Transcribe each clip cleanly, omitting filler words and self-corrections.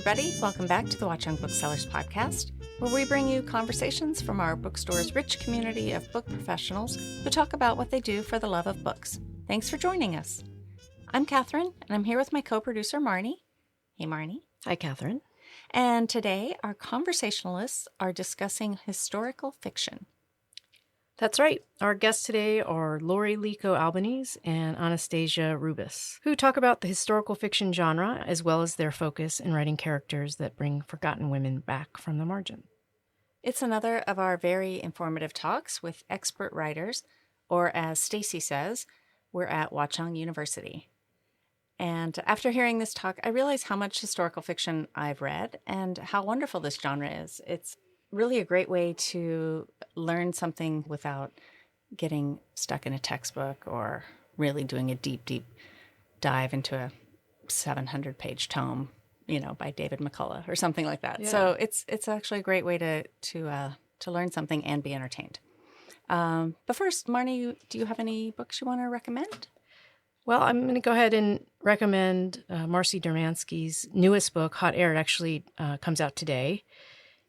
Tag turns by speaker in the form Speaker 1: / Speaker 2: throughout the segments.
Speaker 1: everybody. Welcome back to the Watchung Booksellers Podcast, where we bring you conversations from our bookstore's rich community of book professionals who talk about what they do for the love of books. Thanks for joining us. I'm Kathryn, and I'm here with my co-producer, Marnie. Hey, Marnie.
Speaker 2: Hi, Kathryn.
Speaker 1: And today, our conversationalists are discussing historical fiction.
Speaker 2: That's right. Our guests today are Laurie, Lico, Albanese, and Anastasia, Rubis, who talk about the historical fiction genre as well as their focus in writing characters that bring forgotten women back from the margin.
Speaker 1: It's another of our very informative talks with expert writers, or as Stacy says, we're at Watchung University. And after hearing this talk, I realize how much historical fiction I've read and how wonderful this genre is. It's really a great way to learn something without getting stuck in a textbook or really doing a deep dive into a 700-page tome, by David McCullough or something like that.
Speaker 2: Yeah.
Speaker 1: So it's actually a great way to learn something and be entertained. But first, Marnie, do you have any books you want to recommend?
Speaker 2: Well, I'm going to go ahead and recommend Marcy Dermansky's newest book, Hot Air. It actually comes out today.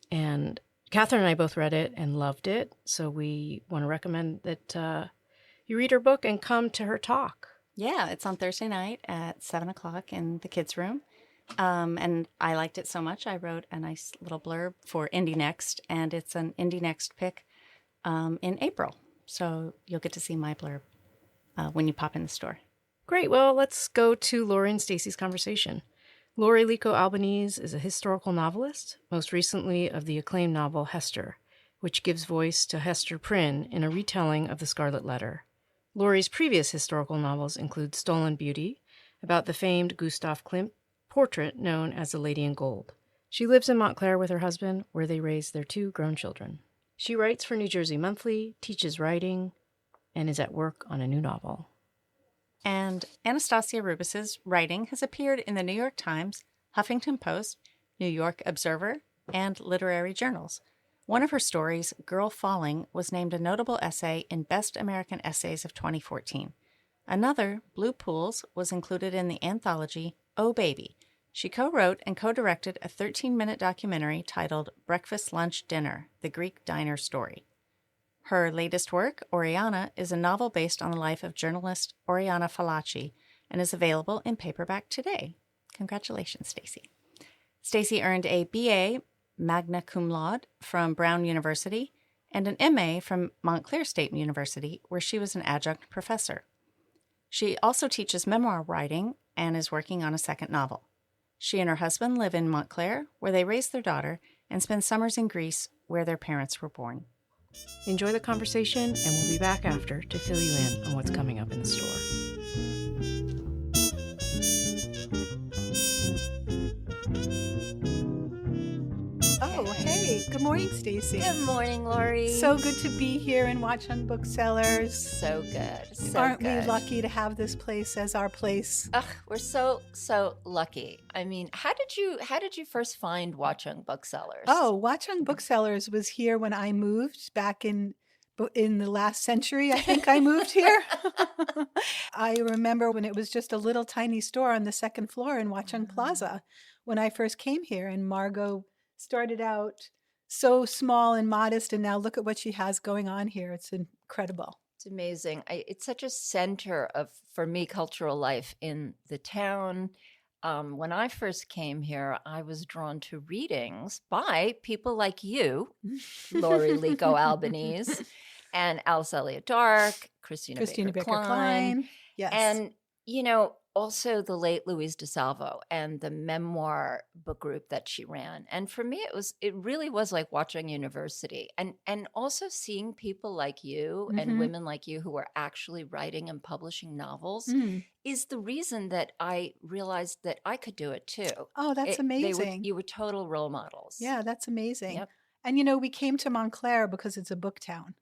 Speaker 2: And Kathryn and I both read it and loved it. So we want to recommend that you read her book and come to her talk.
Speaker 1: Yeah, it's on Thursday night at 7 o'clock in the kids' room. And I liked it so much, I wrote a nice little blurb for Indie Next. And it's an Indie Next pick in April. So you'll get to see my blurb when you pop in the store.
Speaker 2: Great. Well, let's go to Laurie and Stacy's conversation. Laurie Lico Albanese is a historical novelist, most recently of the acclaimed novel Hester, which gives voice to Hester Prynne in a retelling of The Scarlet Letter. Laurie's previous historical novels include Stolen Beauty, about the famed Gustav Klimt portrait known as The Lady in Gold. She lives in Montclair with her husband, where they raise their 2 grown children. She writes for New Jersey Monthly, teaches writing, and is at work on a new novel.
Speaker 1: And Anastasia Rubis's writing has appeared in the New York Times, Huffington Post, New York Observer, and literary journals. One of her stories, Girl Falling, was named a notable essay in Best American Essays of 2014. Another, Blue Pools, was included in the anthology Oh Baby. She co-wrote and co-directed a 13-minute documentary titled Breakfast, Lunch, Dinner, The Greek Diner Story. Her latest work, Oriana, is a novel based on the life of journalist Oriana Fallaci and is available in paperback today. Congratulations, Stacy. Stacy earned a BA magna cum laude from Brown University and an MA from Montclair State University, where she was an adjunct professor. She also teaches memoir writing and is working on a second novel. She and her husband live in Montclair, where they raise their daughter, and spend summers in Greece, where their parents were born.
Speaker 2: Enjoy the conversation, and we'll be back after to fill you in on what's coming up in the store.
Speaker 3: Oh, hey. Good morning, Stacy.
Speaker 4: Good morning, Laurie.
Speaker 3: So good to be here in Watchung Booksellers.
Speaker 4: So good. So
Speaker 3: Aren't
Speaker 4: good.
Speaker 3: we lucky to have this place as our place?
Speaker 4: Ugh, we're so lucky. I mean, how did you first find Watchung Booksellers?
Speaker 3: Oh, Watchung Booksellers was here when I moved back in the last century. I think I moved here. I remember when it was just a little tiny store on the second floor in Watchung Plaza when I first came here, and Margot started out so small and modest, and now look at what she has going on here. It's incredible.
Speaker 4: It's amazing. It's such a center of, for me, cultural life in the town. When I first came here, I was drawn to readings by people like you, Laurie Lico Albanese, and Alice Elliott Dark, Christina Baker Klein.
Speaker 3: Yes.
Speaker 4: And, also the late Louise DeSalvo and the memoir book group that she ran. And for me, it really was like Watchung University. And also seeing people like you and women like you who are actually writing and publishing novels is the reason that I realized that I could do it too.
Speaker 3: Oh, that's amazing.
Speaker 4: You were total role models.
Speaker 3: Yeah, that's amazing.
Speaker 4: Yep.
Speaker 3: And, we came to Montclair because it's a book town,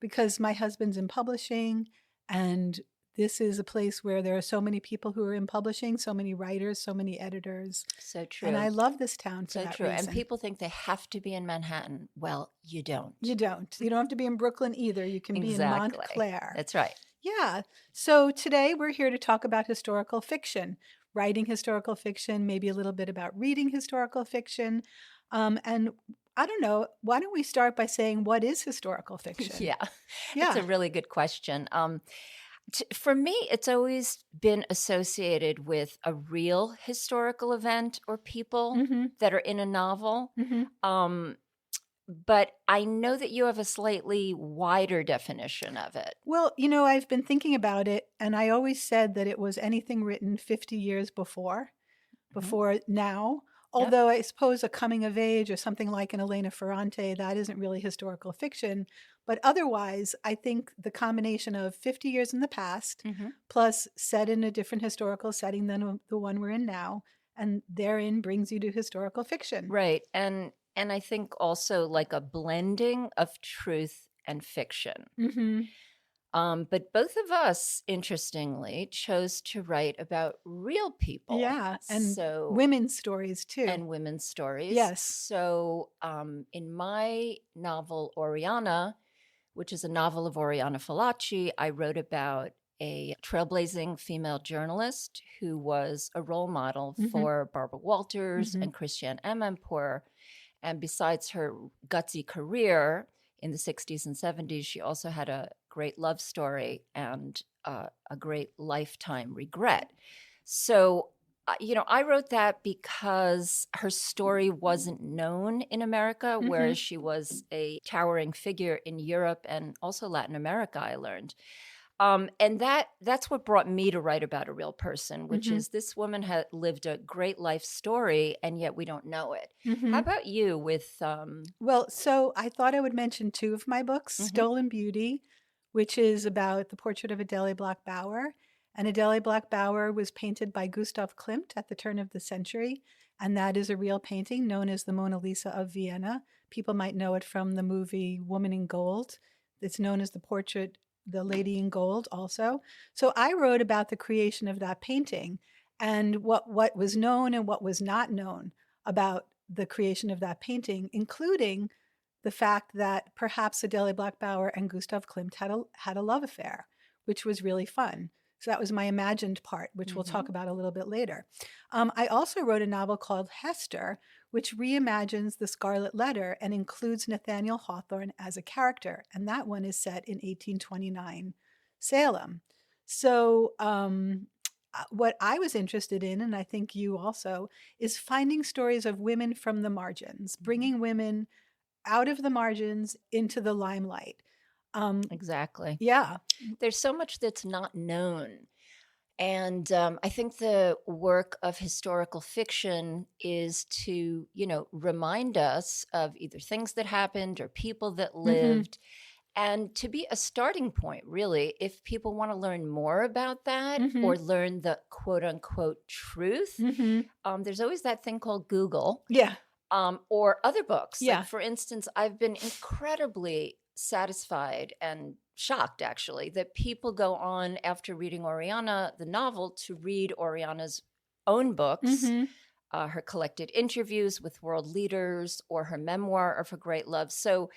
Speaker 3: because my husband's in publishing, and this is a place where there are so many people who are in publishing, so many writers, so many editors.
Speaker 4: So true.
Speaker 3: And I love this town for
Speaker 4: so
Speaker 3: that
Speaker 4: true.
Speaker 3: reason.
Speaker 4: And people think they have to be in Manhattan. Well, you don't.
Speaker 3: You don't. You don't have to be in Brooklyn either. You can be in Montclair.
Speaker 4: That's right.
Speaker 3: Yeah. So today we're here to talk about historical fiction. writing historical fiction, maybe a little bit about reading historical fiction. And I don't know, why don't we start by saying, what is historical fiction?
Speaker 4: Yeah,
Speaker 3: Yeah.
Speaker 4: that's a really good question. For me, it's always been associated with a real historical event or people
Speaker 3: Mhm.
Speaker 4: that are in a novel.
Speaker 3: Mhm.
Speaker 4: But I know that you have a slightly wider definition of it.
Speaker 3: Well, I've been thinking about it, and I always said that it was anything written 50 years before now. Although I suppose a coming of age or something like an Elena Ferrante, that isn't really historical fiction. But otherwise, I think the combination of 50 years in the past, plus set in a different historical setting than the one we're in now, and therein brings you to historical fiction.
Speaker 4: Right. And I think also like a blending of truth and fiction.
Speaker 3: Mm-hmm.
Speaker 4: But both of us, interestingly, chose to write about real people.
Speaker 3: Yeah, and women's stories too.
Speaker 4: And women's stories.
Speaker 3: Yes.
Speaker 4: So in my novel, Oriana, which is a novel of Oriana Fallaci, I wrote about a trailblazing female journalist who was a role model for Barbara Walters and Christiane Amanpour. And besides her gutsy career in the 60s and 70s, she also had a great love story and a great lifetime regret. So, I wrote that because her story wasn't known in America, whereas she was a towering figure in Europe and also Latin America, I learned. And that's what brought me to write about a real person, which is this woman had lived a great life story, and yet we don't know it. How about you with...
Speaker 3: Well, so I thought I would mention two of my books, Stolen Beauty, which is about the portrait of Adele Bloch-Bauer. And Adele Bloch-Bauer was painted by Gustav Klimt at the turn of the century. And that is a real painting known as the Mona Lisa of Vienna. People might know it from the movie Woman in Gold. It's known as the portrait, the Lady in Gold also. So I wrote about the creation of that painting and what was known and what was not known about the creation of that painting, including the fact that perhaps Adele Bloch-Bauer and Gustav Klimt had a love affair, which was really fun. So that was my imagined part, which we'll talk about a little bit later. I also wrote a novel called Hester, which reimagines the Scarlet Letter and includes Nathaniel Hawthorne as a character. And that one is set in 1829 Salem. So what I was interested in, and I think you also, is finding stories of women from the margins, bringing women out of the margins into the limelight.
Speaker 4: Exactly.
Speaker 3: Yeah.
Speaker 4: There's so much that's not known. And I think the work of historical fiction is to, remind us of either things that happened or people that lived, and to be a starting point, really, if people want to learn more about that or learn the quote unquote truth. There's always that thing called Google.
Speaker 3: Yeah.
Speaker 4: Or other books.
Speaker 3: Yeah.
Speaker 4: Like, for instance, I've been incredibly satisfied and shocked, actually, that people go on after reading Oriana, the novel, to read Oriana's own books, her collected interviews with world leaders, or her memoir of her great love. So,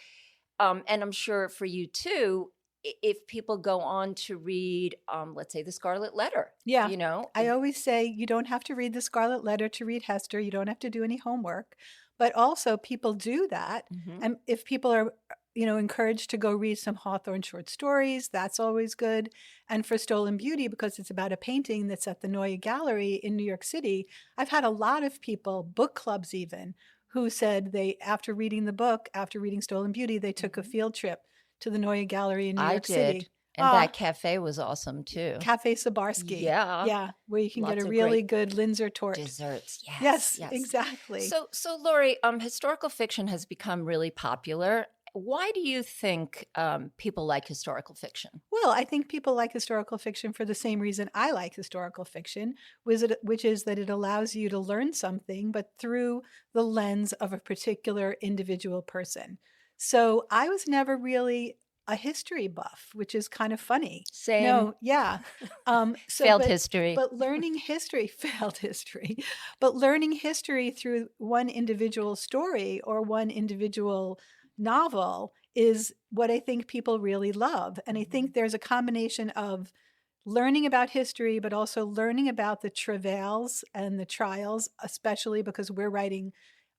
Speaker 4: and I'm sure for you too, if people go on to read, let's say, The Scarlet Letter.
Speaker 3: Yeah. I always say you don't have to read The Scarlet Letter to read Hester. You don't have to do any homework. But also people do that. And if people are encouraged to go read some Hawthorne short stories, that's always good. And for Stolen Beauty, because it's about a painting that's at the Neue Gallery in New York City, I've had a lot of people, book clubs even, who said after reading Stolen Beauty, they took a field trip to the Neue Gallery in New York City.
Speaker 4: And that cafe was awesome too.
Speaker 3: Cafe Sabarsky.
Speaker 4: Yeah.
Speaker 3: Yeah, where you can
Speaker 4: Lots
Speaker 3: get a
Speaker 4: of
Speaker 3: really
Speaker 4: great
Speaker 3: good Linzer tort.
Speaker 4: Desserts.
Speaker 3: Yes, exactly.
Speaker 4: So Laurie, historical fiction has become really popular. Why do you think people like historical fiction?
Speaker 3: Well, I think people like historical fiction for the same reason I like historical fiction, which is that it allows you to learn something, but through the lens of a particular individual person. So I was never really a history buff, which is kind of funny.
Speaker 4: Same.
Speaker 3: No, yeah.
Speaker 4: Failed history.
Speaker 3: But learning history, failed history. But learning history through one individual story or one individual novel is what I think people really love. And I think there's a combination of learning about history, but also learning about the travails and the trials, especially because we're writing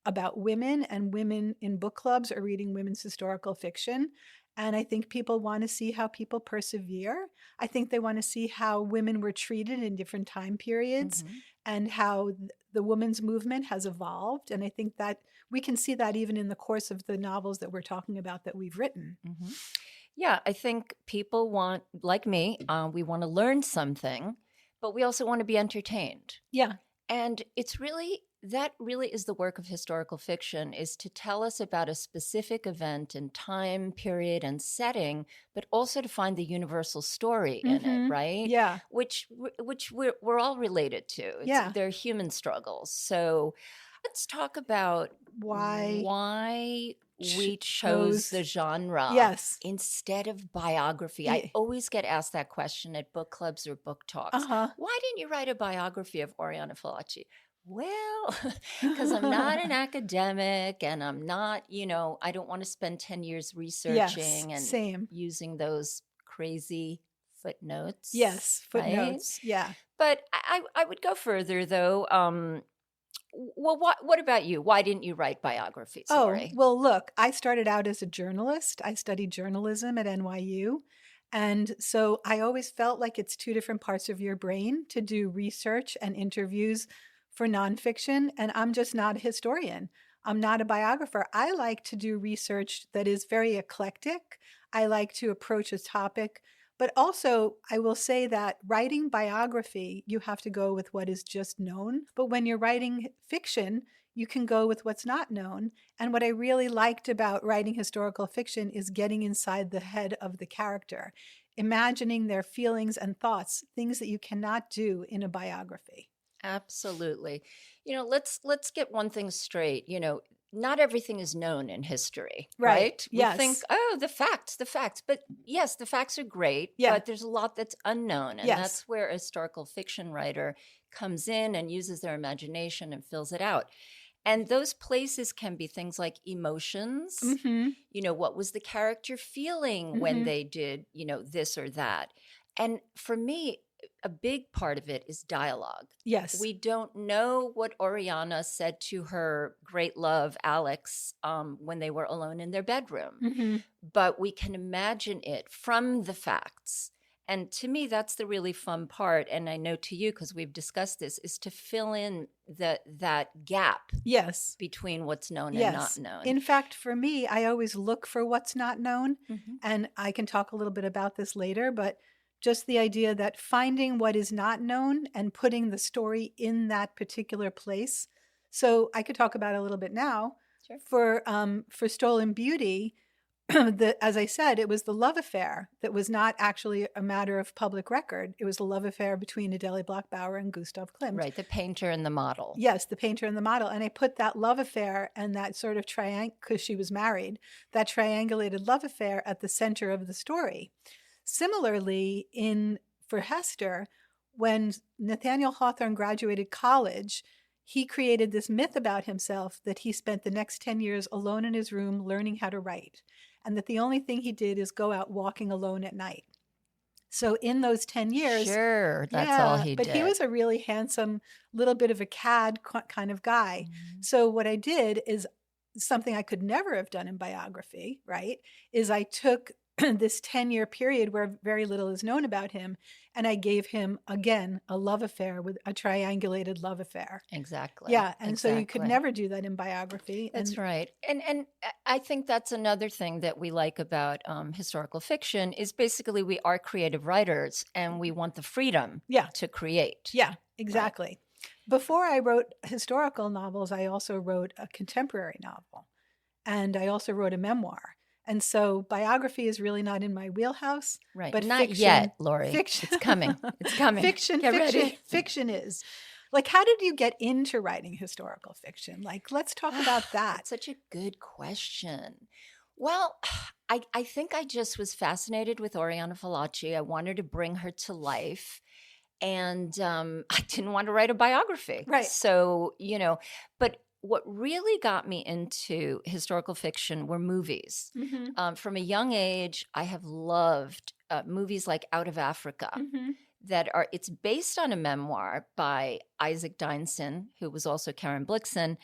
Speaker 3: about women, and women in book clubs are reading women's historical fiction. And I think people want to see how people persevere. I think they want to see how women were treated in different time periods and how the women's movement has evolved. And I think that we can see that even in the course of the novels that we're talking about that we've written.
Speaker 4: Yeah, I think people want, like me, we want to learn something, but we also want to be entertained.
Speaker 3: Yeah.
Speaker 4: And that really is the work of historical fiction, is to tell us about a specific event and time period and setting, but also to find the universal story in it, right?
Speaker 3: Yeah.
Speaker 4: Which we're all related to. They're human struggles. So let's talk about why we chose the genre instead of biography. I always get asked that question at book clubs or book talks. Why didn't you write a biography of Oriana Fallaci? Well, because I'm not an academic, and I'm not, I don't want to spend 10 years researching and using those crazy footnotes.
Speaker 3: Yes, footnotes.
Speaker 4: Right?
Speaker 3: Yeah.
Speaker 4: But I would go further, though. Well, what about you? Why didn't you write biographies, Laurie?
Speaker 3: Well, look, I started out as a journalist. I studied journalism at NYU. And so I always felt like it's two different parts of your brain to do research and interviews for nonfiction. And I'm just not a historian. I'm not a biographer. I like to do research that is very eclectic. I like to approach a topic. But also, I will say that writing biography, you have to go with what is just known. But when you're writing fiction, you can go with what's not known. And what I really liked about writing historical fiction is getting inside the head of the character, imagining their feelings and thoughts, things that you cannot do in a biography.
Speaker 4: Absolutely. Let's get one thing straight. Not everything is known in history, right?
Speaker 3: Yes.
Speaker 4: We think, the facts. But yes, the facts are great, but there's a lot that's unknown. And that's where a historical fiction writer comes in and uses their imagination and fills it out. And those places can be things like emotions. What was the character feeling when they did, this or that? And for me, a big part of it is dialogue.
Speaker 3: Yes.
Speaker 4: We don't know what Oriana said to her great love, Alex, when they were alone in their bedroom. But we can imagine it from the facts. And to me, that's the really fun part. And I know to you, because we've discussed this, is to fill in that gap between what's known and not known.
Speaker 3: In fact, for me, I always look for what's not known. And I can talk a little bit about this later, but just the idea that finding what is not known and putting the story in that particular place. So I could talk about it a little bit now. Sure. For Stolen Beauty, as I said, it was the love affair that was not actually a matter of public record. It was the love affair between Adele Bloch-Bauer and Gustav Klimt.
Speaker 4: Right, the painter and the model.
Speaker 3: Yes, the painter and the model. And I put that love affair and that sort of because she was married, that triangulated love affair at the center of the story. Similarly, for Hester, when Nathaniel Hawthorne graduated college, he created this myth about himself that he spent the next 10 years alone in his room learning how to write, and that the only thing he did is go out walking alone at night. So in those 10 years...
Speaker 4: Sure, that's all he did.
Speaker 3: But he was a really handsome, little bit of a cad kind of guy. So what I did is something I could never have done in biography, right, is I took this 10-year period where very little is known about him, and I gave him, again, a love affair, with a triangulated love affair.
Speaker 4: Exactly.
Speaker 3: Yeah, and so you could never do that in biography.
Speaker 4: That's right. And I think that's another thing that we like about historical fiction is basically we are creative writers, and we want the freedom to create.
Speaker 3: Yeah, exactly. Right. Before I wrote historical novels, I also wrote a contemporary novel, and I also wrote a memoir. And so biography is really not in my wheelhouse.
Speaker 4: Right.
Speaker 3: But
Speaker 4: not yet, Laurie. It's coming. It's coming.
Speaker 3: Fiction is. Like, how did you get into writing historical fiction? Like, let's talk about that.
Speaker 4: That's such a good question. Well, I think I just was fascinated with Oriana Fallaci. I wanted to bring her to life. And I didn't want to write a biography.
Speaker 3: Right.
Speaker 4: So, but what really got me into historical fiction were movies. From a young age, I have loved movies like Out of Africa. it's based on a memoir by Isaac Deinson, who was also Karen Blixen.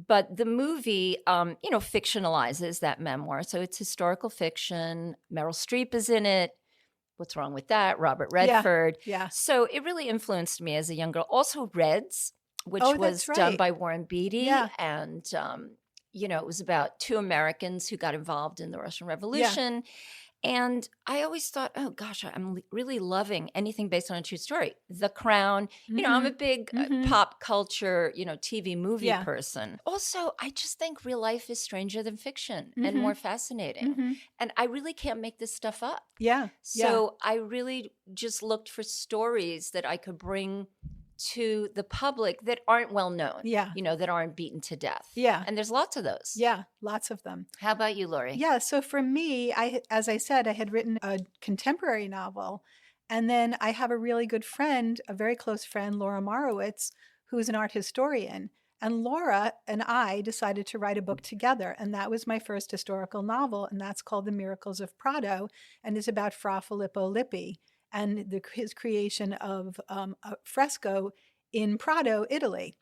Speaker 4: But the movie, fictionalizes that memoir. So it's historical fiction. Meryl Streep is in it. What's wrong with that? Robert Redford.
Speaker 3: Yeah.
Speaker 4: So it really influenced me as a young girl. Also Reds, which was
Speaker 3: that's
Speaker 4: done
Speaker 3: right.
Speaker 4: by Warren Beatty.
Speaker 3: Yeah.
Speaker 4: And, it was about two Americans who got involved in the Russian Revolution. And I always thought, oh, gosh, I'm really loving anything based on a true story. The Crown. I'm a big pop culture, TV movie person. Also, I just think real life is stranger than fiction and more fascinating. And I really can't make this stuff up.
Speaker 3: Yeah.
Speaker 4: So I really just looked for stories that I could bring to the public that aren't well known, that aren't beaten to death.
Speaker 3: Yeah.
Speaker 4: And there's lots of those.
Speaker 3: Yeah, lots of them.
Speaker 4: How about you, Laurie?
Speaker 3: Yeah, so for me, as I said, I had written a contemporary novel. And then I have a really good friend, a very close friend, Laura Marowitz, who's an art historian. And Laura and I decided to write a book together. And that was my first historical novel. And that's called The Miracles of Prato. And it's about Fra Filippo Lippi and his creation of a fresco in Prato, Italy.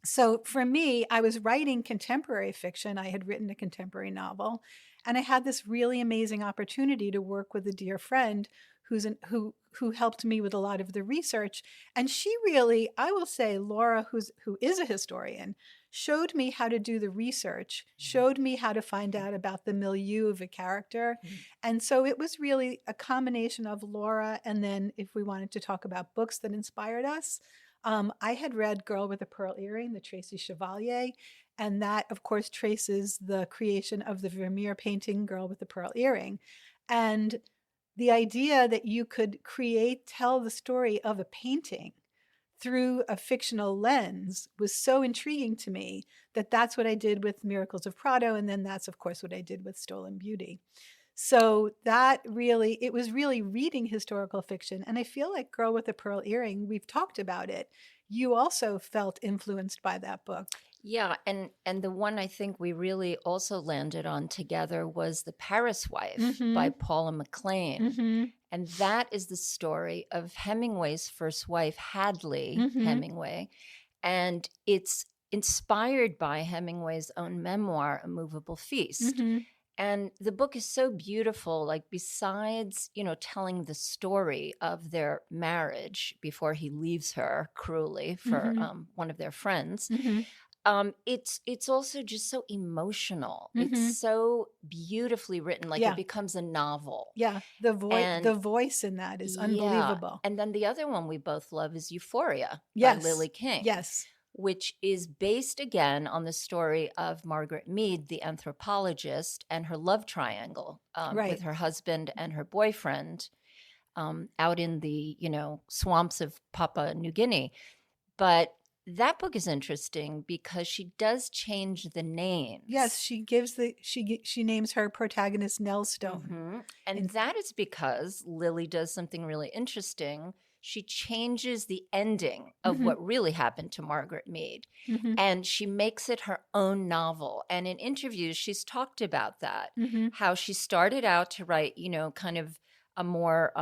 Speaker 3: So for me, I was writing contemporary fiction. I had written a contemporary novel, and I had this really amazing opportunity to work with a dear friend who helped me with a lot of the research. And she really, I will say, Laura, who is a historian, showed me how to do the research, showed me how to find out about the milieu of a character. And so it was really a combination of Laura, and then if we wanted to talk about books that inspired us, I had read Girl with a Pearl Earring, the Tracy Chevalier, and that, of course, traces the creation of the Vermeer painting Girl with the Pearl Earring. And the idea that you could tell the story of a painting through a fictional lens was so intriguing to me that that's what I did with Miracles of Prato, and then that's, of course, what I did with Stolen Beauty. So it was really reading historical fiction. And I feel like Girl with a Pearl Earring, we've talked about it. You also felt influenced by that book.
Speaker 4: Yeah, and the one I think we really also landed on together was The Paris Wife by Paula McLean. And that is the story of Hemingway's first wife, Hadley Hemingway. And it's inspired by Hemingway's own memoir, A Movable Feast. And the book is so beautiful, like besides, telling the story of their marriage before he leaves her cruelly for one of their friends, it's also just so emotional. It's so beautifully written, like it becomes a novel.
Speaker 3: Yeah, the voice in that is unbelievable.
Speaker 4: And then the other one we both love is Euphoria by Lily King.
Speaker 3: Yes.
Speaker 4: Which is based again on the story of Margaret Mead, the anthropologist, and her love triangle with her husband and her boyfriend out in the, swamps of Papua New Guinea. But that book is interesting because she does change the names.
Speaker 3: Yes, she names her protagonist Nell Stone.
Speaker 4: And that is because Lily does something really interesting. She changes the ending of what really happened to Margaret Mead, and she makes it her own novel. And in interviews, she's talked about that, how she started out to write, kind of a more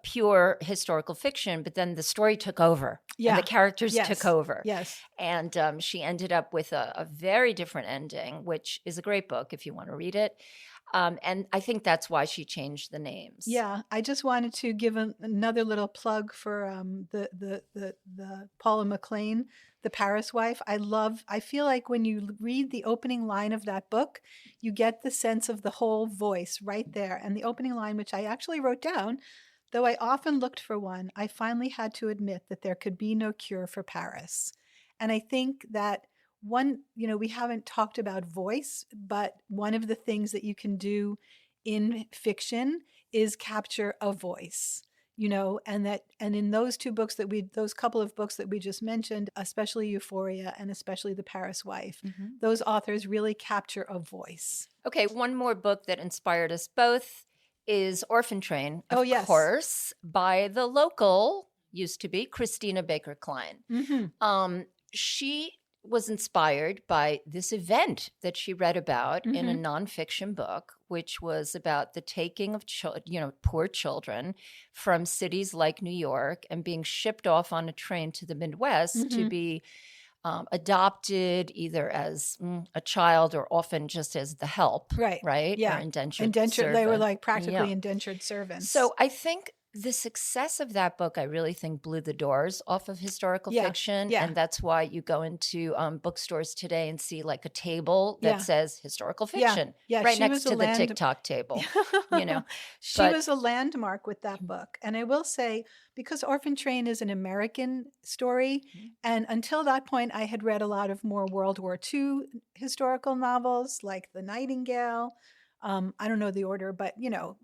Speaker 4: pure historical fiction, but then the story took over. And the characters took over.
Speaker 3: Yes.
Speaker 4: And she ended up with a very different ending, which is a great book if you want to read it. And I think that's why she changed the names.
Speaker 3: Yeah, I just wanted to give another little plug for the Paula McLean, The Paris Wife. I feel like when you read the opening line of that book, you get the sense of the whole voice right there. And the opening line, which I actually wrote down, though I often looked for one, I finally had to admit that there could be no cure for Paris. And I think that we haven't talked about voice, but one of the things that you can do in fiction is capture a voice, and in those those couple of books that we just mentioned, especially Euphoria and especially The Paris Wife, those authors really capture a voice.
Speaker 4: Okay, one more book that inspired us both is Orphan Train, of course, by the local, used to be, Christina Baker Klein. She was inspired by this event that she read about in a
Speaker 3: Mhm.
Speaker 4: nonfiction book, which was about the taking of poor children from cities like New York and being shipped off on a train to the Midwest to
Speaker 3: Mhm.
Speaker 4: be adopted either as a child or often just as the help,
Speaker 3: Right.
Speaker 4: right?
Speaker 3: Yeah.
Speaker 4: Or indentured
Speaker 3: Indentured. They were
Speaker 4: servant.
Speaker 3: like practically
Speaker 4: Yeah.
Speaker 3: indentured servants.
Speaker 4: So I think the success of that book, I really think, blew the doors off of historical
Speaker 3: Yeah,
Speaker 4: fiction.
Speaker 3: yeah.
Speaker 4: And that's why you go into bookstores today and see like a table that
Speaker 3: Yeah.
Speaker 4: says historical
Speaker 3: Yeah,
Speaker 4: fiction
Speaker 3: yeah,
Speaker 4: right
Speaker 3: she
Speaker 4: next
Speaker 3: was a
Speaker 4: to the
Speaker 3: land-
Speaker 4: TikTok table, you know.
Speaker 3: She
Speaker 4: But-
Speaker 3: was a landmark with that book. And I will say, because Orphan Train is an American story, and until that point, I had read a lot of more World War II historical novels like The Nightingale. I don't know the order, but,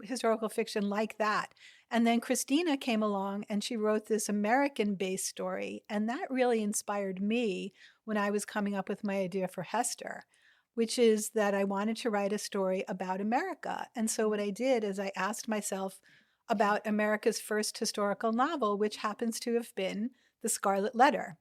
Speaker 3: historical fiction like that. And then Christina came along and she wrote this American-based story. And that really inspired me when I was coming up with my idea for Hester, which is that I wanted to write a story about America. And so what I did is I asked myself about America's first historical novel, which happens to have been The Scarlet Letter.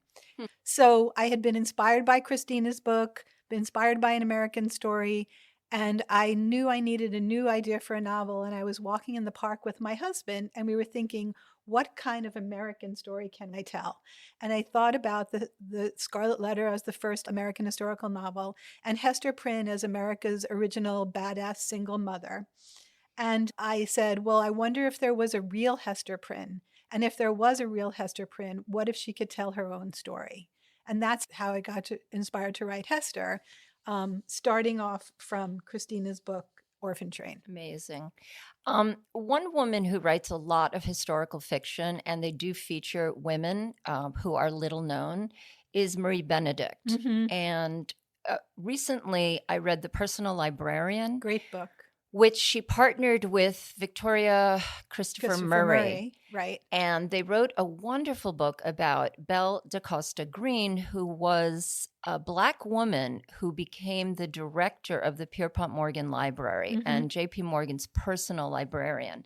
Speaker 3: So I had been inspired by Christina's book, been inspired by an American story, and I knew I needed a new idea for a novel. And I was walking in the park with my husband, and we were thinking, what kind of American story can I tell? And I thought about the Scarlet Letter as the first American historical novel, and Hester Prynne as America's original badass single mother. And I said, well, I wonder if there was a real Hester Prynne. And if there was a real Hester Prynne, what if she could tell her own story? And that's how I got inspired to write Hester, starting off from Christina's book, Orphan Train.
Speaker 4: Amazing. One woman who writes a lot of historical fiction, and they do feature women who are little known, is Marie Benedict.
Speaker 3: Mhm.
Speaker 4: And recently I read The Personal Librarian,
Speaker 3: Great book.
Speaker 4: which she partnered with Victoria Christopher Murray.
Speaker 3: Right.
Speaker 4: And they wrote a wonderful book about Belle DaCosta Green, who was a Black woman who became the director of the Pierpont Morgan Library
Speaker 3: Mhm.
Speaker 4: and J.P. Morgan's personal librarian.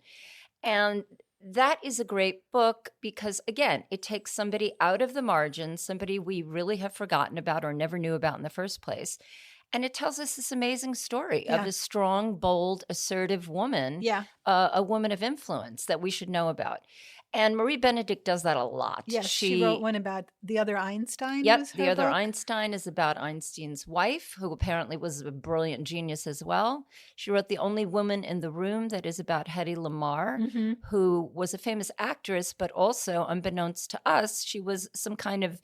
Speaker 4: And that is a great book because, again, it takes somebody out of the margins, somebody we really have forgotten about or never knew about in the first place. And it tells us this amazing story of
Speaker 3: Yeah.
Speaker 4: a strong, bold, assertive woman,
Speaker 3: Yeah.
Speaker 4: a woman of influence that we should know about. And Marie Benedict does that a lot.
Speaker 3: Yes, she wrote one about The Other Einstein.
Speaker 4: Yep,
Speaker 3: was her
Speaker 4: The Other
Speaker 3: book.
Speaker 4: Einstein is about Einstein's wife, who apparently was a brilliant genius as well. She wrote The Only Woman in the Room, that is about Hedy Lamarr,
Speaker 3: Mhm.
Speaker 4: who was a famous actress, but also, unbeknownst to us, she was some kind of,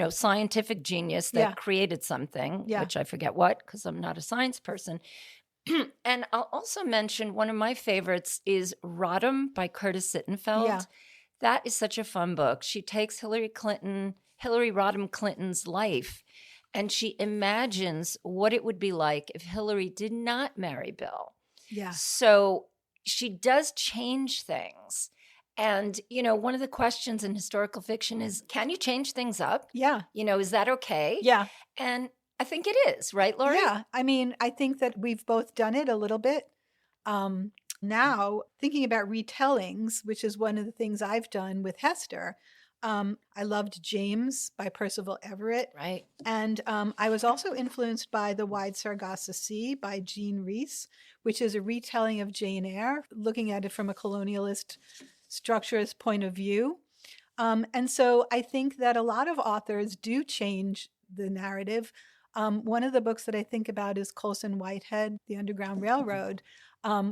Speaker 4: scientific genius that
Speaker 3: Yeah.
Speaker 4: created something,
Speaker 3: Yeah.
Speaker 4: which I forget what, because I'm not a science person. And I'll also mention one of my favorites is Rodham by Curtis Sittenfeld.
Speaker 3: Yeah.
Speaker 4: That is such a fun book. She takes Hillary Rodham Clinton's life, and she imagines what it would be like if Hillary did not marry Bill.
Speaker 3: Yeah.
Speaker 4: So she does change things. And, one of the questions in historical fiction is, can you change things up?
Speaker 3: Yeah.
Speaker 4: Is that okay?
Speaker 3: Yeah.
Speaker 4: And I think it is, right, Laurie?
Speaker 3: Yeah. I mean, I think that we've both done it a little bit. Now, thinking about retellings, which is one of the things I've done with Hester, I loved James by Percival Everett.
Speaker 4: Right.
Speaker 3: And I was also influenced by The Wide Sargasso Sea by Jean Rhys, which is a retelling of Jane Eyre, looking at it from a colonialist structurist point of view. And so I think that a lot of authors do change the narrative. One of the books that I think about is Colson Whitehead, The Underground Railroad,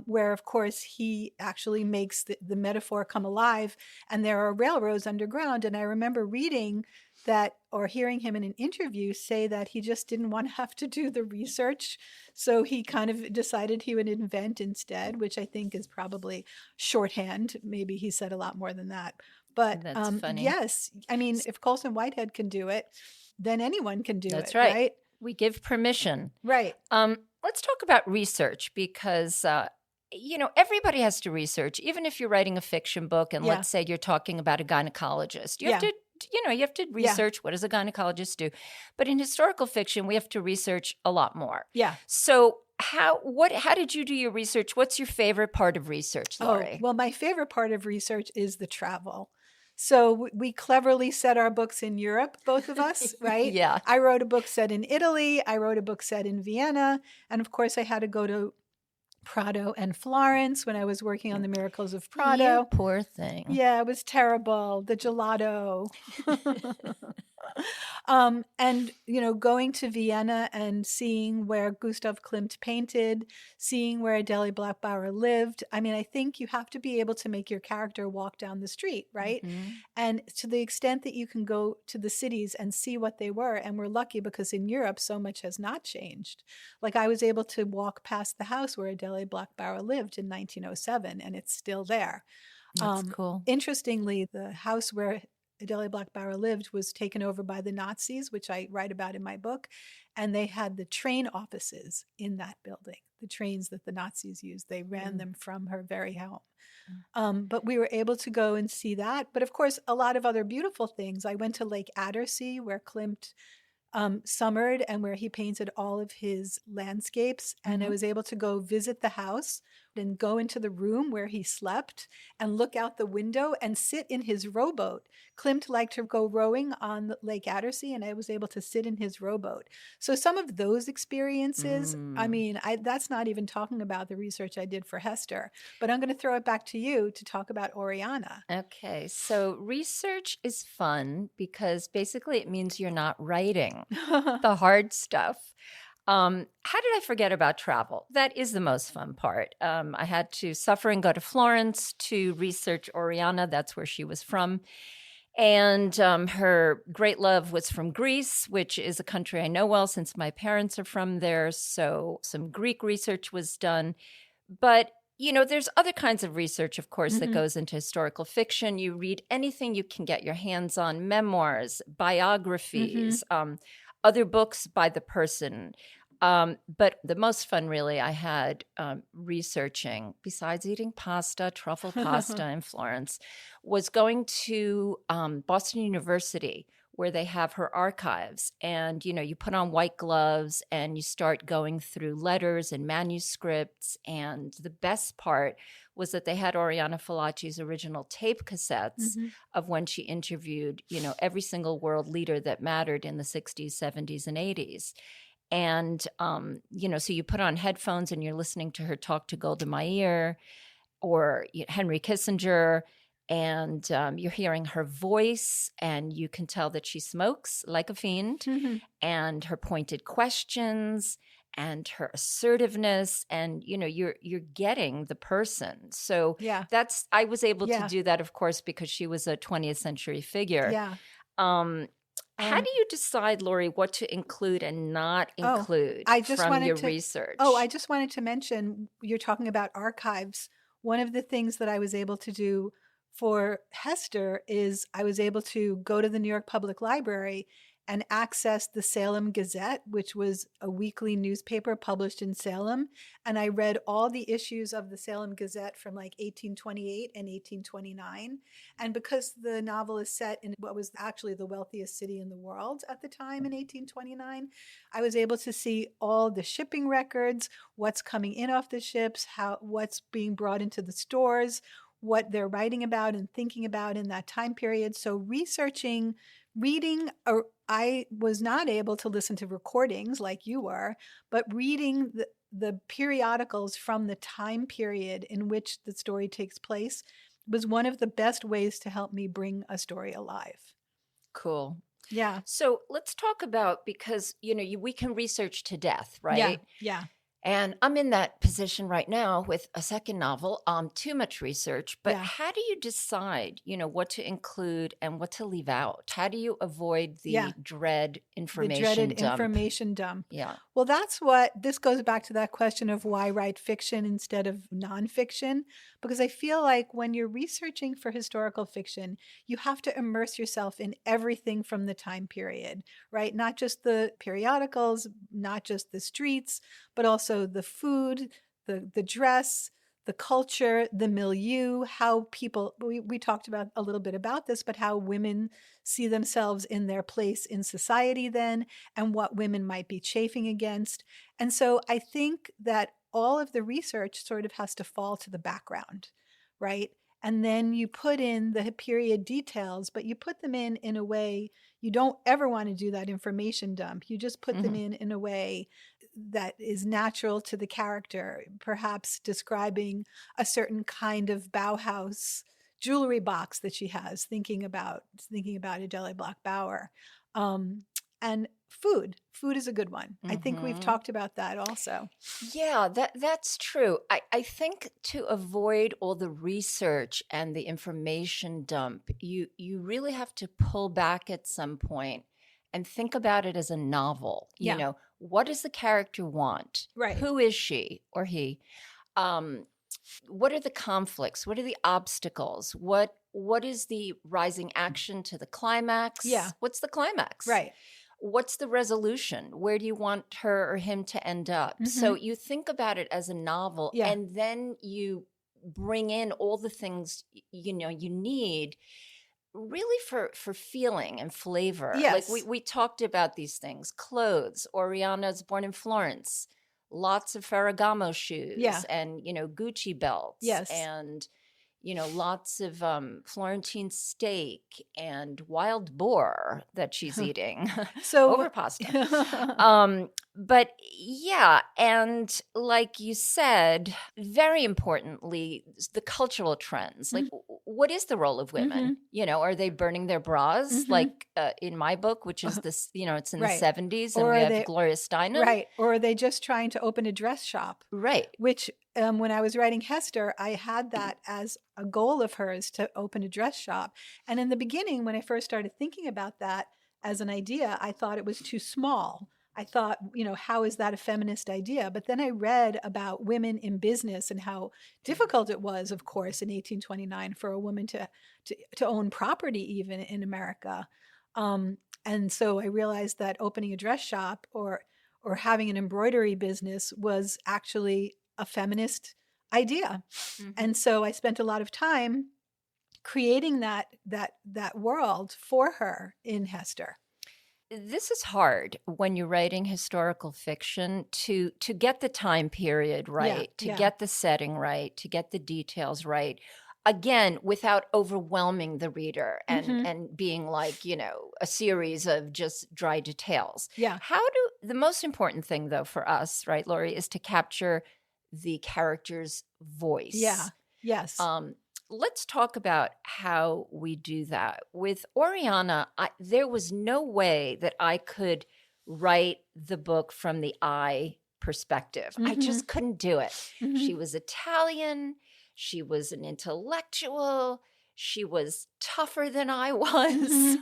Speaker 3: where, of course, he actually makes the metaphor come alive, and there are railroads underground. And I remember reading that or hearing him in an interview say that he just didn't want to have to do the research. So he kind of decided he would invent instead, which I think is probably shorthand. Maybe he said a lot more than that. But
Speaker 4: That's funny.
Speaker 3: yes, I mean, if Colson Whitehead can do it, then anyone can do
Speaker 4: That's
Speaker 3: it,
Speaker 4: right.
Speaker 3: right?
Speaker 4: We give permission.
Speaker 3: Right.
Speaker 4: Let's talk about research because, everybody has to research, even if you're writing a fiction book and
Speaker 3: Yeah.
Speaker 4: let's say you're talking about a gynecologist. You have
Speaker 3: Yeah.
Speaker 4: to, you have to research what does a gynecologist do. But in historical fiction, we have to research a lot more.
Speaker 3: Yeah.
Speaker 4: So how did you do your research? What's your favorite part of research, Laurie?
Speaker 3: Oh, well, my favorite part of research is the travel. So we cleverly set our books in Europe, both of us, right?
Speaker 4: Yeah.
Speaker 3: I wrote a book set in Italy. I wrote a book set in Vienna. And of course, I had to go to Prato and Florence when I was working on the Miracles of Prato.
Speaker 4: You poor thing.
Speaker 3: Yeah, it was terrible. The gelato. And, going to Vienna and seeing where Gustav Klimt painted, seeing where Adele Blackbauer lived. I mean, I think you have to be able to make your character walk down the street, right?
Speaker 4: Mm-hmm.
Speaker 3: And to the extent that you can go to the cities and see what they were, and we're lucky because in Europe, so much has not changed. Like I was able to walk past the house where Adele Blackbauer lived in 1907, and it's still there.
Speaker 4: That's cool.
Speaker 3: Interestingly, the house where Adele Blackbauer lived was taken over by the Nazis, which I write about in my book, and they had the train offices in that building, the trains that the Nazis used. They ran them from her very home. But we were able to go and see that. But of course, a lot of other beautiful things. I went to Lake Attersee, where Klimt summered and where he painted all of his landscapes. And I was able to go visit the house and go into the room where he slept and look out the window and sit in his rowboat. Klimt liked to go rowing on Lake Attersee, and I was able to sit in his rowboat. So some of those experiences, I mean, that's not even talking about the research I did for Hester, but I'm going to throw it back to you to talk about Oriana.
Speaker 4: Okay, so research is fun because basically it means you're not writing the hard stuff. How did I forget about travel? That is the most fun part. I had to suffer and go to Florence to research Oriana. That's where she was from. And her great love was from Greece, which is a country I know well since my parents are from there. So some Greek research was done. But there's other kinds of research, of course, that goes into historical fiction. You read anything you can get your hands on, memoirs, biographies, other books by the person. But the most fun, really, I had researching, besides eating pasta, truffle pasta in Florence, was going to Boston University, where they have her archives. And, you put on white gloves and you start going through letters and manuscripts. And the best part was that they had Oriana Fallaci's original tape cassettes of when she interviewed, every single world leader that mattered in the 60s, 70s, and 80s. And, so you put on headphones and you're listening to her talk to Golda Meir or Henry Kissinger, and you're hearing her voice, and you can tell that she smokes like a fiend, and her pointed questions and her assertiveness, and you're getting the person. So I was able to do that, of course, because she was a 20th century figure. How do you decide, Laurie, what to include and not include from your research?
Speaker 3: I just wanted to mention, you're talking about archives. One of the things that I was able to do for Hester is I was able to go to the New York Public Library and access the Salem Gazette, which was a weekly newspaper published in Salem. And I read all the issues of the Salem Gazette from like 1828 and 1829. And because the novel is set in what was actually the wealthiest city in the world at the time in 1829, I was able to see all the shipping records, what's coming in off the ships, what's being brought into the stores, what they're writing about and thinking about in that time period. So reading, I was not able to listen to recordings like you were, but reading the periodicals from the time period in which the story takes place was one of the best ways to help me bring a story alive.
Speaker 4: Cool.
Speaker 3: Yeah.
Speaker 4: So let's talk about, because, we can research to death, right?
Speaker 3: Yeah.
Speaker 4: And I'm in that position right now with a second novel, too much research. But how do you decide, what to include and what to leave out? How do you avoid the dread information dump?
Speaker 3: Information dump.
Speaker 4: Yeah.
Speaker 3: Well, this goes back to that question of why write fiction instead of nonfiction. Because I feel like when you're researching for historical fiction, you have to immerse yourself in everything from the time period, right? Not just the periodicals, not just the streets, but also the food, the dress, the culture, the milieu, how people, we talked about a little bit about this, but how women see themselves in their place in society then, and what women might be chafing against. And so I think that all of the research sort of has to fall to the background, right? and then you put in the period details, but you put them in a way you don't ever want to do that information dump. You just put them in a way that is natural to the character, perhaps describing a certain kind of Bauhaus jewelry box that she has, thinking about Adele Bloch-Bauer. And food is a good one. I think we've talked about that also.
Speaker 4: Yeah, that's true. I think to avoid all the research and the information dump, you really have to pull back at some point and think about it as a novel. You know, what does the character want?
Speaker 3: Right.
Speaker 4: Who is she or he? What are the conflicts? What are the obstacles? What is the rising action to the climax?
Speaker 3: Yeah.
Speaker 4: What's the climax?
Speaker 3: Right.
Speaker 4: What's the resolution? Where do you want her or him to end up? So you think about it as a novel, and then you bring in all the things, you need really for feeling and flavor.
Speaker 3: Yes.
Speaker 4: Like we talked about these things. Clothes. Oriana's born in Florence. Lots of Ferragamo shoes and, Gucci belts.
Speaker 3: Yes.
Speaker 4: And, lots of Florentine steak and wild boar that she's eating over pasta. But yeah, and like you said, very importantly, the cultural trends. Like, what is the role of women? Are they burning their bras? Like in my book, which is this, it's in the 70s, and
Speaker 3: or
Speaker 4: we have Gloria Steinem.
Speaker 3: Right. Or are they just trying to open a dress shop?
Speaker 4: Right.
Speaker 3: Which when I was writing Hester, I had that as a goal of hers, to open a dress shop. And in the beginning, when I first started thinking about that as an idea, I thought it was too small. I thought, how is that a feminist idea? But then I read about women in business and how difficult it was, of course, in 1829 for a woman to own property even in America. And so I realized that opening a dress shop or having an embroidery business was actually a feminist idea. And so I spent a lot of time creating that world for her in Hester.
Speaker 4: This is hard when you're writing historical fiction to get the time period right, get the setting right, to get the details right. Again, without overwhelming the reader and being like, a series of just dry details.
Speaker 3: Yeah.
Speaker 4: The most important thing, though, for us, right, Laurie, is to capture the character's voice.
Speaker 3: Yeah. Yes.
Speaker 4: Let's talk about how we do that. With Oriana, there was no way that I could write the book from the I perspective. I just couldn't do it. She was Italian. She was an intellectual. She was tougher than I was,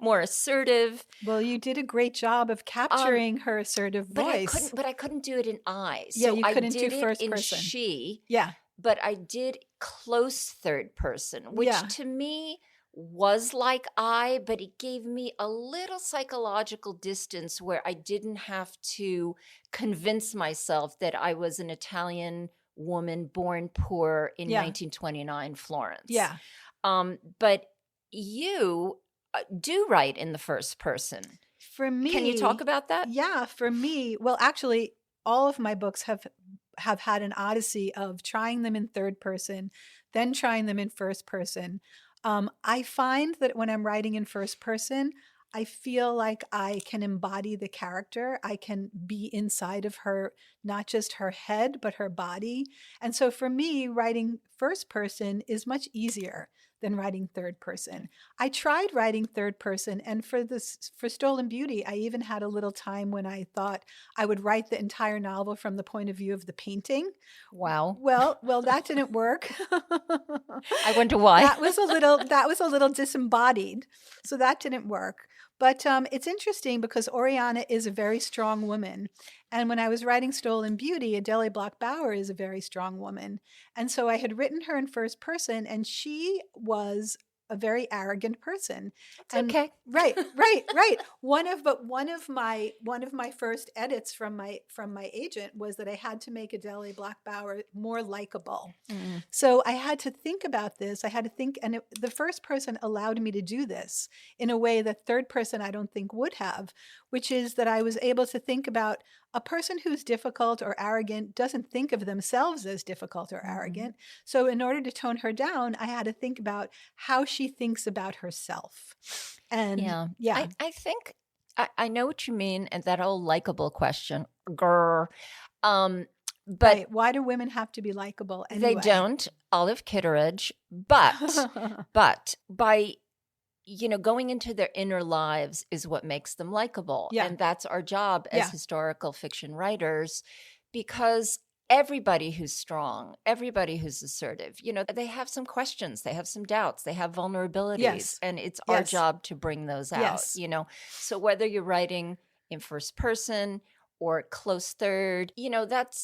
Speaker 4: more assertive.
Speaker 3: Well, you did a great job of capturing her assertive voice.
Speaker 4: But I couldn't do it in I.
Speaker 3: Yeah,
Speaker 4: so
Speaker 3: you couldn't
Speaker 4: I did
Speaker 3: do first
Speaker 4: it in
Speaker 3: person.
Speaker 4: she.
Speaker 3: Yeah.
Speaker 4: But I did close third person, which to me was like I, but it gave me a little psychological distance where I didn't have to convince myself that I was an Italian woman born poor in 1929 Florence.
Speaker 3: Yeah.
Speaker 4: But you do write in the first person.
Speaker 3: For me.
Speaker 4: Can you talk about that?
Speaker 3: Yeah, for me. Well, actually, all of my books have had an odyssey of trying them in third person, then trying them in first person. I find that when I'm writing in first person, I feel like I can embody the character. I can be inside of her, not just her head, but her body. And so for me, writing first person is much easier than writing third person. I tried writing third person, and for Stolen Beauty, I even had a little time when I thought I would write the entire novel from the point of view of the painting.
Speaker 4: Wow.
Speaker 3: Well, that didn't work.
Speaker 4: I wonder why.
Speaker 3: That was a little disembodied, so that didn't work. But it's interesting because Oriana is a very strong woman. And when I was writing Stolen Beauty, Adele Bloch-Bauer is a very strong woman. And so I had written her in first person, and she was a very arrogant person.
Speaker 4: It's okay.
Speaker 3: Right. One of my first edits from my agent was that I had to make Adele Bloch-Bauer more likable. So I had to think about this. I had to think, and the first person allowed me to do this in a way that third person I don't think would have, which is that I was able to think about a person who's difficult or arrogant doesn't think of themselves as difficult or arrogant. So in order to tone her down, I had to think about how she thinks about herself. And yeah.
Speaker 4: I think I know what you mean, and that whole likable question. Grr. But
Speaker 3: right. Why do women have to be likable
Speaker 4: They
Speaker 3: anyway?
Speaker 4: don't. Olive Kitteridge. But by going into their inner lives is what makes them likable.
Speaker 3: Yeah.
Speaker 4: And that's our job as historical fiction writers, because everybody who's strong, everybody who's assertive, they have some questions, they have some doubts, they have vulnerabilities, and it's our job to bring those out, So whether you're writing in first person or close third,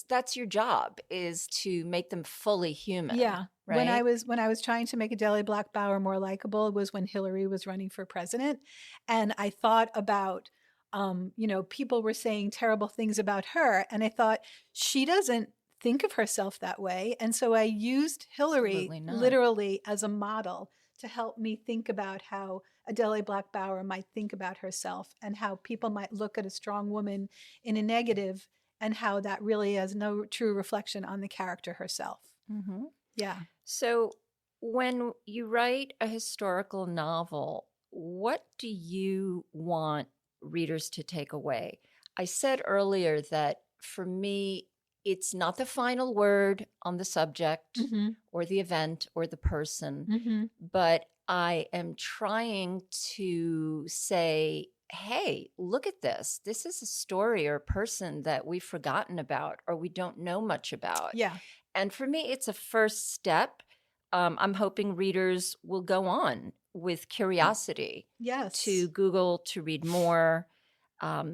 Speaker 4: that's your job, is to make them fully human.
Speaker 3: Yeah.
Speaker 4: Right?
Speaker 3: When I was trying to make Adele Black-Bauer more likable was when Hillary was running for president. And I thought about, people were saying terrible things about her. And I thought, she doesn't think of herself that way. And so I used Hillary literally as a model to help me think about how Adele Black-Bauer might think about herself, and how people might look at a strong woman in a negative, and how that really has no true reflection on the character herself.
Speaker 4: Mm-hmm.
Speaker 3: Yeah.
Speaker 4: So when you write a historical novel, what do you want readers to take away? I said earlier that for me, it's not the final word on the subject or the event or the person, but I am trying to say, hey, look at this. This is a story or a person that we've forgotten about or we don't know much about.
Speaker 3: Yeah.
Speaker 4: And for me, it's a first step. I'm hoping readers will go on with curiosity to Google, to read more.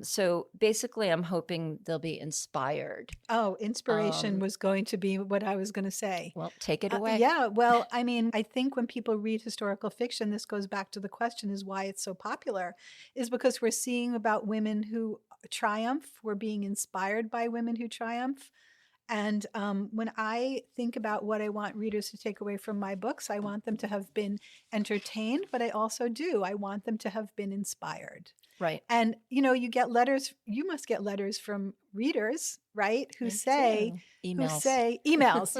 Speaker 4: So basically, I'm hoping they'll be inspired.
Speaker 3: Oh, inspiration was going to be what I was going to say.
Speaker 4: Well, take it away.
Speaker 3: Yeah. Well, I mean, I think when people read historical fiction, this goes back to the question, is why it's so popular, is because we're seeing about women who triumph. We're being inspired by women who triumph. And when I think about what I want readers to take away from my books, I want them to have been entertained, but I also I want them to have been inspired.
Speaker 4: Right.
Speaker 3: And, you get letters, you must get letters from readers, right? Who say emails.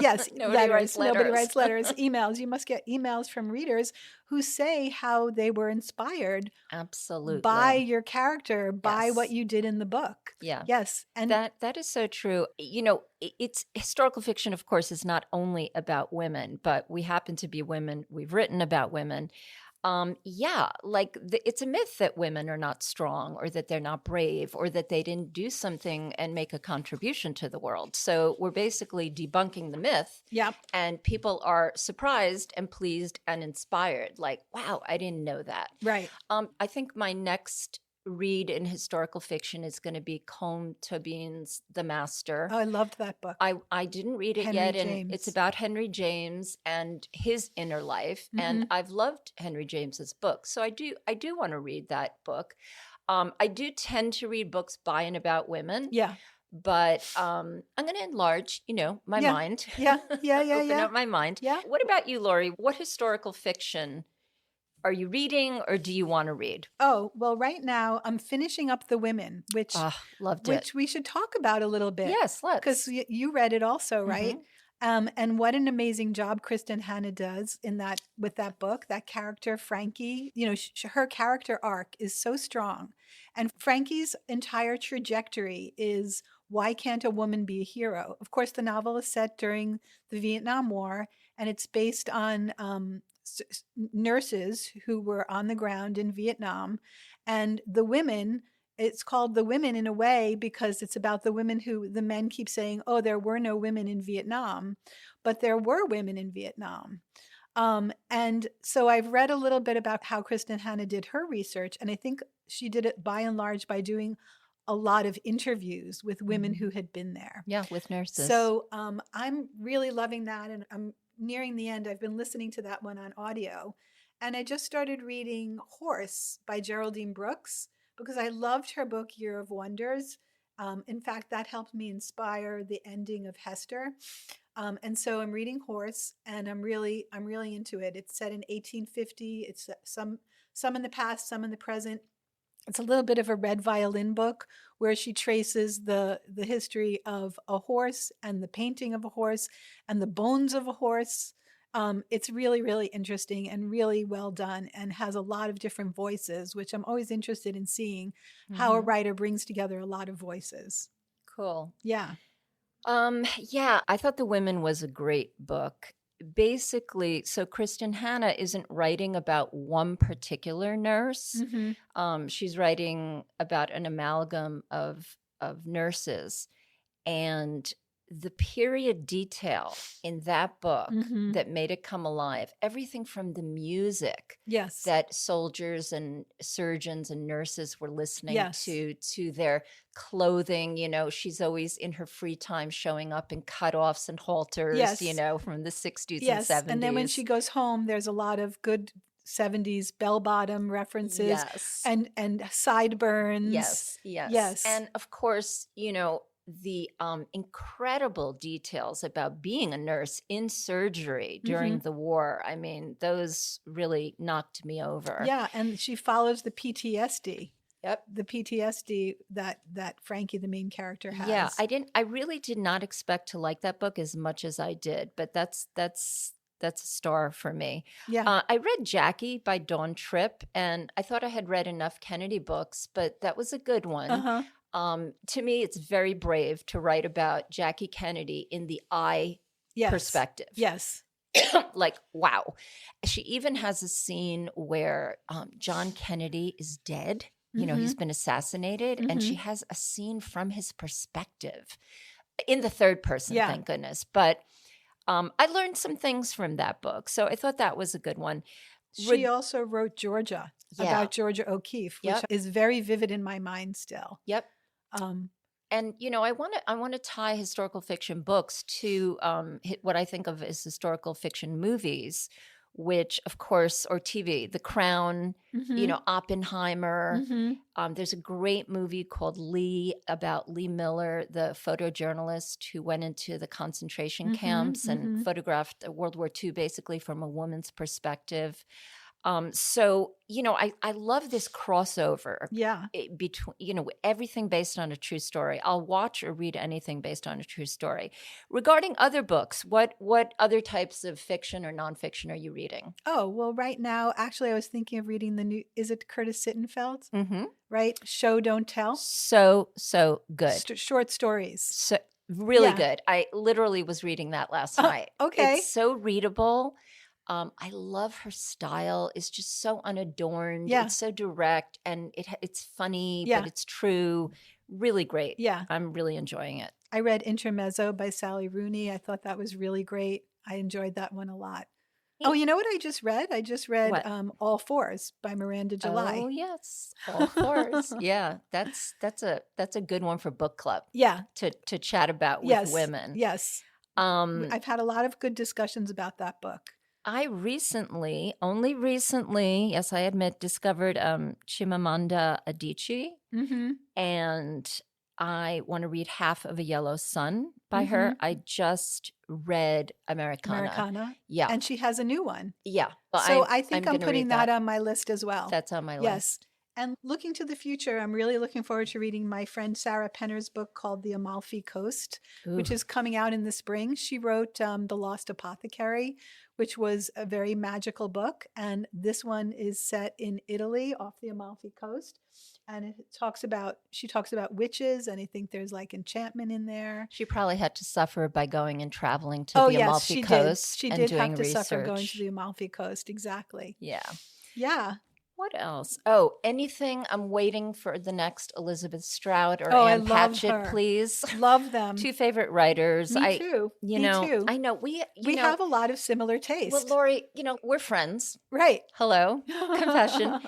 Speaker 3: Yes.
Speaker 4: Nobody writes letters.
Speaker 3: Nobody writes letters, emails. You must get emails from readers who say how they were inspired.
Speaker 4: Absolutely.
Speaker 3: By your character, by what you did in the book.
Speaker 4: Yeah.
Speaker 3: Yes. And
Speaker 4: that is so true. It's historical fiction, of course, is not only about women, but we happen to be women. We've written about women. It's a myth that women are not strong, or that they're not brave, or that they didn't do something and make a contribution to the world. So we're basically debunking the myth.
Speaker 3: Yep.
Speaker 4: And people are surprised and pleased and inspired. Like, wow, I didn't know that.
Speaker 3: Right.
Speaker 4: I think my next read in historical fiction is going to be Colm Tóibín's The Master.
Speaker 3: Oh, I loved that book.
Speaker 4: I didn't read it yet, and it's about Henry James and his inner life, and I've loved Henry James's book, so I do want to read that book. I do tend to read books by and about women.
Speaker 3: Yeah.
Speaker 4: But I'm going to enlarge, my mind.
Speaker 3: Yeah.
Speaker 4: Open up my mind.
Speaker 3: Yeah.
Speaker 4: What about you, Laurie? What historical fiction are you reading, or do you want to read?
Speaker 3: Oh, well, right now I'm finishing up The Women, which we should talk about a little bit.
Speaker 4: Yes, let's.
Speaker 3: Because you read it also, right? And what an amazing job Kristin Hannah does with that book. That character, Frankie, her character arc is so strong. And Frankie's entire trajectory is, why can't a woman be a hero? Of course, the novel is set during the Vietnam War, and it's based on nurses who were on the ground in Vietnam. And the women, it's called The Women in a way because it's about the women who the men keep saying, oh, there were no women in Vietnam, but there were women in Vietnam. And so I've read a little bit about how Kristin Hannah did her research, and I think she did it by and large by doing a lot of interviews with women who had been there.
Speaker 4: Yeah, with nurses.
Speaker 3: So I'm really loving that, and I'm nearing the end. I've been listening to that one on audio, and I just started reading Horse by Geraldine Brooks because I loved her book Year of Wonders. In fact, that helped me inspire the ending of Hester. And so I'm reading Horse, and I'm really into it. It's set in 1850. It's some in the past, some in the present. It's a little bit of a red violin book where she traces the history of a horse and the painting of a horse and the bones of a horse. It's really, really interesting and really well done, and has a lot of different voices, which I'm always interested in seeing how a writer brings together a lot of voices.
Speaker 4: Cool.
Speaker 3: Yeah.
Speaker 4: Yeah, I thought The Women was a great book. Basically, so Kristen Hanna isn't writing about one particular nurse. She's writing about an amalgam of nurses, and the period detail in that book that made it come alive, everything from the music that soldiers and surgeons and nurses were listening to their clothing. You know, she's always in her free time showing up in cutoffs and halters, you know, from the 60s and 70s.
Speaker 3: And then when she goes home, there's a lot of good 70s bell-bottom references and sideburns.
Speaker 4: Yes. And of course, you know, the incredible details about being a nurse in surgery during the war. I mean, those really knocked me over.
Speaker 3: Yeah, and she follows the PTSD.
Speaker 4: Yep.
Speaker 3: The PTSD that Frankie, the main character, has.
Speaker 4: Yeah, I really did not expect to like that book as much as I did, but that's a star for me.
Speaker 3: Yeah.
Speaker 4: I read Jackie by Dawn Tripp, and I thought I had read enough Kennedy books, but that was a good one. To me, it's very brave to write about Jackie Kennedy in the I perspective.
Speaker 3: Yes.
Speaker 4: Like, wow. She even has a scene where John Kennedy is dead. You know, he's been assassinated, and she has a scene from his perspective in the third person, thank goodness. But I learned some things from that book, so I thought that was a good one.
Speaker 3: She also wrote Georgia, about Georgia O'Keeffe, which is very vivid in my mind still.
Speaker 4: Yep. And you know, I want to tie historical fiction books to what I think of as historical fiction movies, which, of course, or TV, The Crown, you know, Oppenheimer. There's a great movie called Lee about Lee Miller, the photojournalist who went into the concentration camps and photographed World War II basically from a woman's perspective. So, you know, I love this crossover between, you know, everything based on a true story. I'll watch or read anything based on a true story. Regarding other books, what other types of fiction or nonfiction are you reading?
Speaker 3: Oh, well, right now, actually, I was thinking of reading the new, is it Curtis Sittenfeld? Right? Show, Don't Tell.
Speaker 4: So good.
Speaker 3: Short stories.
Speaker 4: So really good. I literally was reading that last night.
Speaker 3: Okay.
Speaker 4: It's so readable. I love her style. It's just so unadorned. It's so direct, and it's funny, but it's true. Really great. Yeah. I'm really enjoying it.
Speaker 3: I read Intermezzo by Sally Rooney. I thought that was really great. I enjoyed that one a lot. Oh, you know what I just read? I just read All Fours by Miranda July.
Speaker 4: Oh, yes. All Fours. Yeah. That's a good one for book club.
Speaker 3: Yeah.
Speaker 4: To chat about with women.
Speaker 3: Yes. I've had a lot of good discussions about that book.
Speaker 4: I only recently, yes, I admit, discovered Chimamanda Adichie, and I want to read Half of a Yellow Sun by her. I just read Americana. Yeah.
Speaker 3: And she has a new one.
Speaker 4: Yeah.
Speaker 3: Well, so I think I'm putting that on my list as well.
Speaker 4: That's on my list.
Speaker 3: Yes. And looking to the future, I'm really looking forward to reading my friend Sarah Penner's book called The Amalfi Coast, which is coming out in the spring. She wrote The Lost Apothecary, which was a very magical book. And this one is set in Italy off the Amalfi Coast. And she talks about witches, and I think there's like enchantment in there.
Speaker 4: She probably had to suffer by going and traveling to the Amalfi Coast.
Speaker 3: She did have to suffer going to the Amalfi Coast. Exactly.
Speaker 4: Yeah.
Speaker 3: Yeah.
Speaker 4: What else? Oh, anything? I'm waiting for the next Elizabeth Strout or Anne Patchett, please.
Speaker 3: Love them.
Speaker 4: Two favorite writers.
Speaker 3: Me too.
Speaker 4: Me too. I know. We
Speaker 3: have a lot of similar tastes.
Speaker 4: Well, Laurie, we're friends.
Speaker 3: Right.
Speaker 4: Hello. Confession.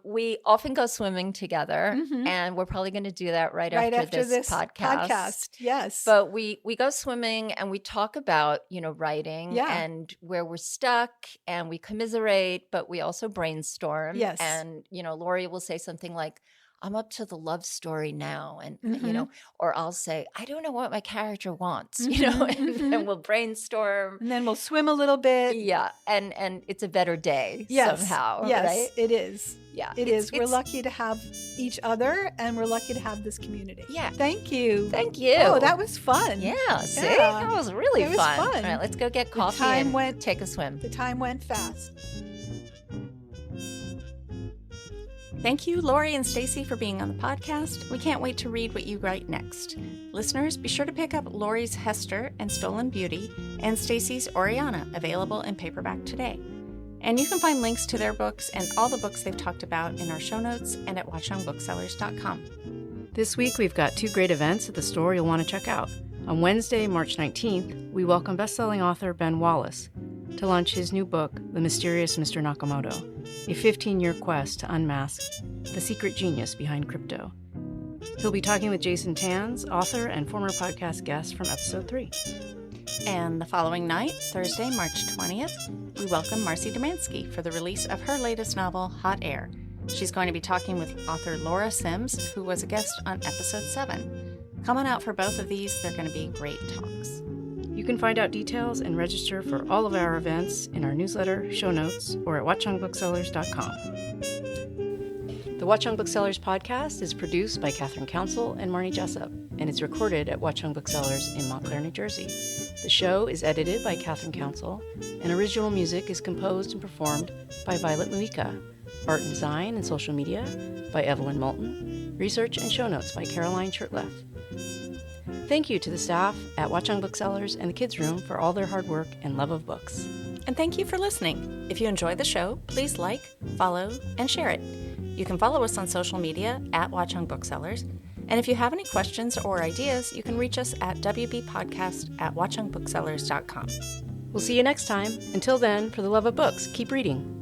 Speaker 4: We often go swimming together, and we're probably going to do that right after this podcast.
Speaker 3: Yes.
Speaker 4: But we go swimming and we talk about, writing and where we're stuck, and we commiserate, but we also brainstorm.
Speaker 3: Yes.
Speaker 4: And, Laurie will say something like, I'm up to the love story now. And,
Speaker 3: Mhm.
Speaker 4: or I'll say, I don't know what my character wants, and we'll brainstorm.
Speaker 3: And then we'll swim a little bit.
Speaker 4: Yeah. And it's a better day
Speaker 3: Yes.
Speaker 4: somehow,
Speaker 3: Yes,
Speaker 4: right?
Speaker 3: it is.
Speaker 4: Yeah.
Speaker 3: It is. We're lucky to have each other, and we're lucky to have this community.
Speaker 4: Yeah.
Speaker 3: Thank you.
Speaker 4: Thank you.
Speaker 3: Oh, that was fun.
Speaker 4: Yeah, see?
Speaker 3: Yeah.
Speaker 4: That was really
Speaker 3: It was
Speaker 4: fun.
Speaker 3: fun.
Speaker 4: All right, let's go get coffee
Speaker 3: time
Speaker 4: and
Speaker 3: went-
Speaker 4: take a swim.
Speaker 3: The time went fast.
Speaker 1: Thank you, Laurie and Stacy, for being on the podcast. We can't wait to read what you write next. Listeners, be sure to pick up Laurie's Hester and Stolen Beauty and Stacy's Oriana, available in paperback today. And you can find links to their books and all the books they've talked about in our show notes and at watchungbooksellers.com.
Speaker 2: This week, we've got 2 great events at the store you'll want to check out. On Wednesday, March 19th, we welcome best-selling author Ben Wallace to launch his new book, The Mysterious Mr. Nakamoto, a 15-year quest to unmask the secret genius behind crypto. He'll be talking with Jason Tanz, author and former podcast guest from episode 3.
Speaker 1: And the following night, Thursday, March 20th, we welcome Marcy Domansky for the release of her latest novel, Hot Air. She's going to be talking with author Laura Sims, who was a guest on episode 7. Come on out for both of these. They're going to be great talks.
Speaker 2: You can find out details and register for all of our events in our newsletter, show notes, or at watchungbooksellers.com. The Watchung Booksellers Podcast is produced by Kathryn Counsell and Marnie Jessup, and is recorded at Watchung Booksellers in Montclair, New Jersey. The show is edited by Kathryn Counsell, and original music is composed and performed by Violet Mujica. Art and design and social media by Evelyn Moulton. Research and show notes by Caroline Shurtleff. Thank you to the staff at Watchung Booksellers and the Kids Room for all their hard work and love of books.
Speaker 1: And thank you for listening. If you enjoy the show, please like, follow, and share it. You can follow us on social media at Watchung Booksellers. And if you have any questions or ideas, you can reach us at wbpodcast@watchungbooksellers.com.
Speaker 2: We'll see you next time. Until then, for the love of books, keep reading.